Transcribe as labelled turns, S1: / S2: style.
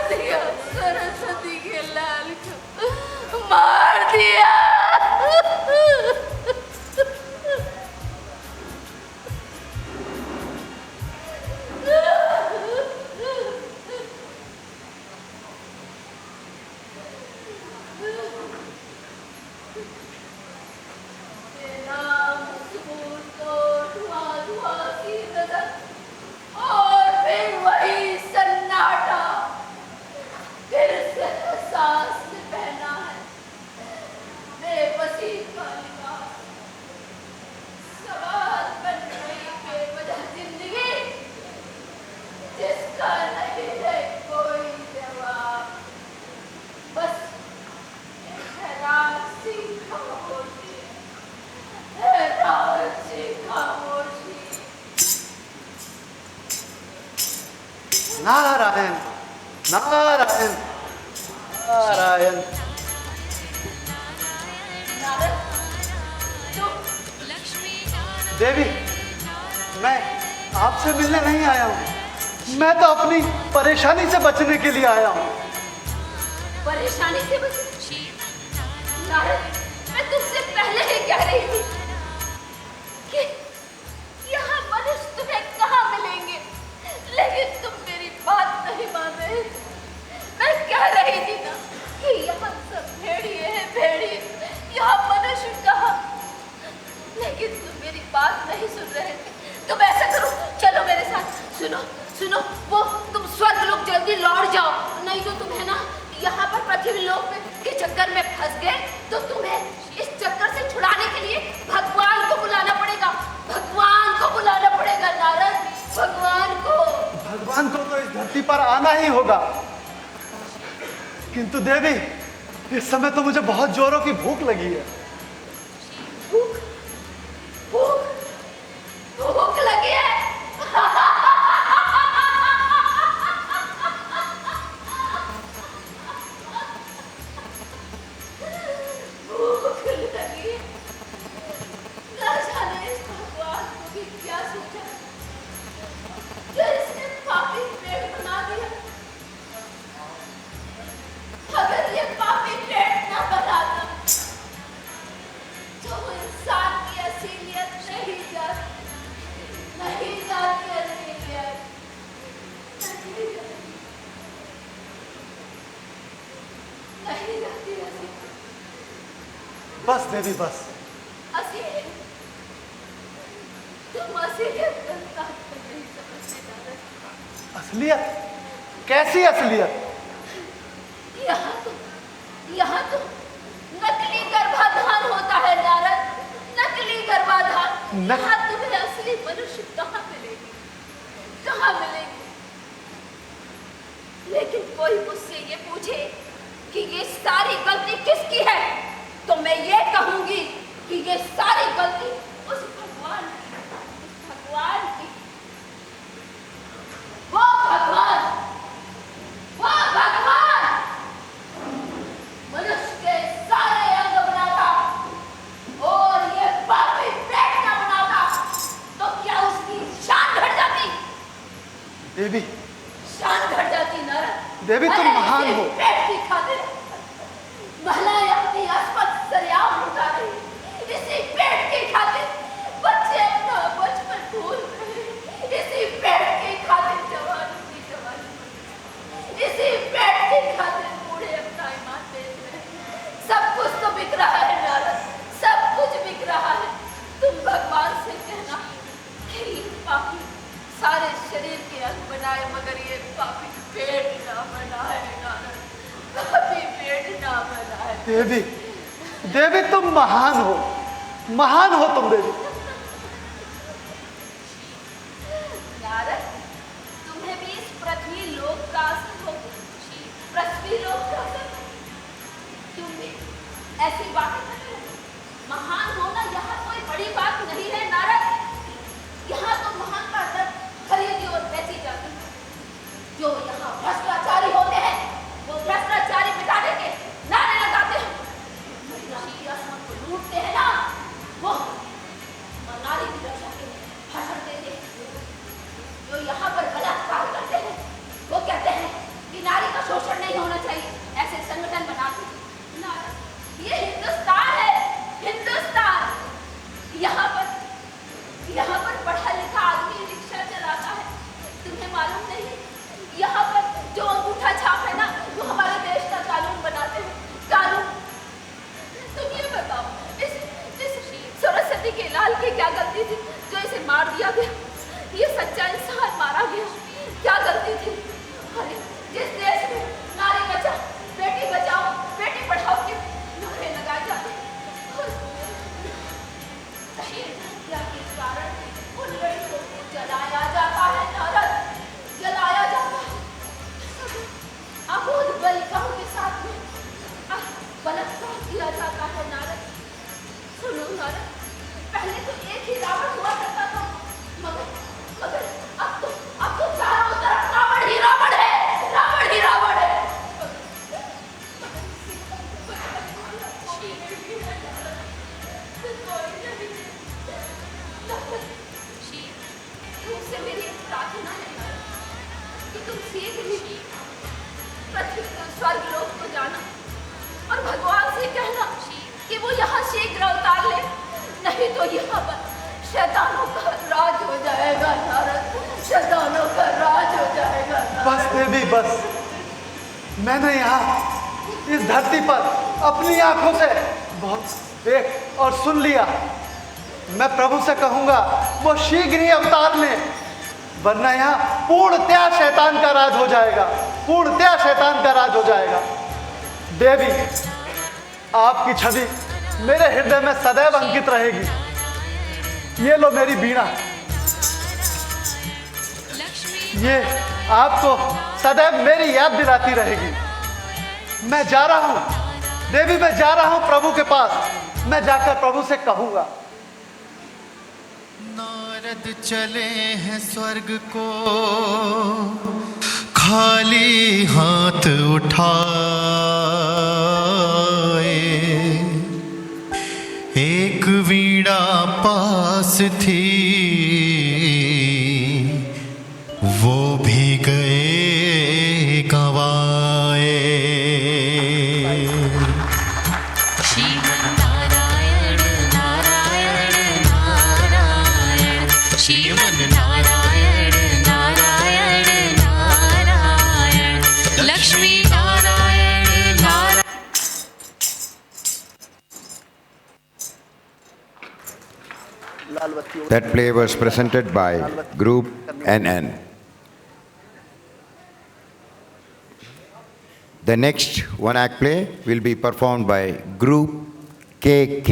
S1: दिया, सरस्वती के लाल को मार दिया।
S2: नारायण नारायण नारायण। देवी, मैं आपसे मिलने नहीं आया हूँ, मैं तो अपनी परेशानी से बचने के लिए आया हूँ।
S1: परेशानी से बचने? नारद, मैं तुमसे पहले ही कह रही थी कि यहाँ मनुष्य तुम्हें कहाँ मिलेंगे, लेकिन तुम मेरी बात नहीं मान रहे। मैं कह रही थी ना कि यहाँ सब भेड़िए हैं, भेड़िए, यहाँ मनुष्य कहाँ, लेकिन तुम मेरी बात नहीं सुन रहे थे। तुम ऐसा करो, चलो मेरे साथ। सुनो सुनो, वो तुम स्वर्ग लोग जल्दी लौट जाओ, नहीं तो तुम्हें ना यहाँ पर पृथ्वी लोक के चक्कर में फंस गए तो तुम्हें इस चक्कर से छुड़ाने के लिए भगवान को बुलाना पड़ेगा, भगवान को बुलाना पड़ेगा नारद, भगवान को।
S2: भगवान को तो इस धरती पर आना ही होगा, किंतु देवी इस समय तो मुझे बहुत जोरों की भूख लगी है।
S1: भूख भूख भूख लगी है? भूख लगी, ना जाने इस भगवान को भी क्या सोचा जो इसने पापी पेट बना दिया। अगर ये पापी पेट न बनाता तो इंसान की असलियत नहीं जाती, नहीं जाती असलियत, नहीं जाती असलियत।
S2: बस देवी बस।
S1: असलियत, तुम असलियत का नहीं समझने नारद।
S2: असलियत? कैसी असलियत?
S1: यहाँ तो नकली गर्भाधान होता है नारद, नकली गर्भाधान। यहाँ तुम्हें असली मनुष्य कहाँ मिलेगी, कहाँ मिलेगी? लेकिन कोई मुझसे ये पूछे कि ये सारी गलती किसकी है, तो मैं ये कहूंगी कि ये सारी गलती उस भगवान की, वो भगवान मनुष्य के सारे अंग बनाता और ये पापी पेट न बनाता तो क्या उसकी शान घट जाती?
S2: देवी,
S1: शान घट जाती नारद।
S2: देवी तुम महान हो।
S1: पेट की खातिर महिलाएं अपनी आसपास सरेआम लुटा रही, इसी पेट की खातिर बच्चे अपना बचपन भूल रहे, इसी पेट की खातिर जवान की जवानी, इसी पेट की खातिर बूढ़े अपना ईमान बेच रहे। सब कुछ तो बिक रहा है नारद, सब कुछ बिक रहा है। तुम भगवान से कहना कि ये पापी सारे शरीर के अंग बनाए मगर ये पापी पेट ना बनाए नारद, पापी पेट ना बनाए।
S2: देवी, देवी तुम महान हो, महान हो तुम देवी।
S1: नारद, तुम्हें भी इस पृथ्वी लोक का असर हो, पृथ्वी लोक का असर, तुम भी ऐसी बातें करते हो। महान होना यहाँ कोई बड़ी बात नहीं है नारद। यहाँ तो महान का दर खरीदी और बेची जाती है। जो यहाँ भ्रष्टाचारी होते हैं वो भ्रष्टाचारी मिटाने के नारे लगाते हैं, महिला की आत्मा को लूटते हैं ना, वो नारी की रक्षा के लिए भाषण देते हैं। जो यहाँ पर बलात्कार करते हैं वो कहते हैं कि नारी का शोषण अबोध बालिकाओं के साथ में बलात्कार किया जाता है नारद। सुनो नारद, पहले तो एक ही रावण हुआ करता था, मगर अब तो चारों तरफ रावण ही रावण है, रावण ही रावण है। तुमसे मेरी एक प्रार्थना है नारद कि तुम शीघ्र ही पृथ्वी को स्वर्गलोक को जाना और भगवान से कहना कि वो यहाँ शीघ्र अवतार ले, नहीं तो यहाँ पर शैतानों का राज हो जाएगा नारद, शैतानों का राज हो जाएगा नारद।
S2: बस देवी बस, मैंने यहाँ इस धरती पर अपनी आंखों से बहुत देख और सुन लिया। मैं प्रभु से कहूंगा वो शीघ्र ही अवतार ले, वरना यहाँ पूर्णतया शैतान का राज हो जाएगा, पूर्णतया शैतान का राज हो जाएगा। देवी, आपकी छवि मेरे हृदय में सदैव अंकित रहेगी। ये लो मेरी वीणा, ये आपको सदैव मेरी याद दिलाती रहेगी। मैं जा रहा हूं देवी, मैं जा रहा हूं प्रभु के पास, मैं जाकर प्रभु से कहूंगा।
S3: नारद चले हैं स्वर्ग को खाली हाथ उठाए, एक वीणा पास थी वो भी गए गंवाए।
S4: Sriman Narayana Narayan Narayan, Sriman Narayana Narayan Narayan, Lakshmi Narayan Narayan.
S5: That play was presented by Group NN. The next one-act play will be performed by Group KK.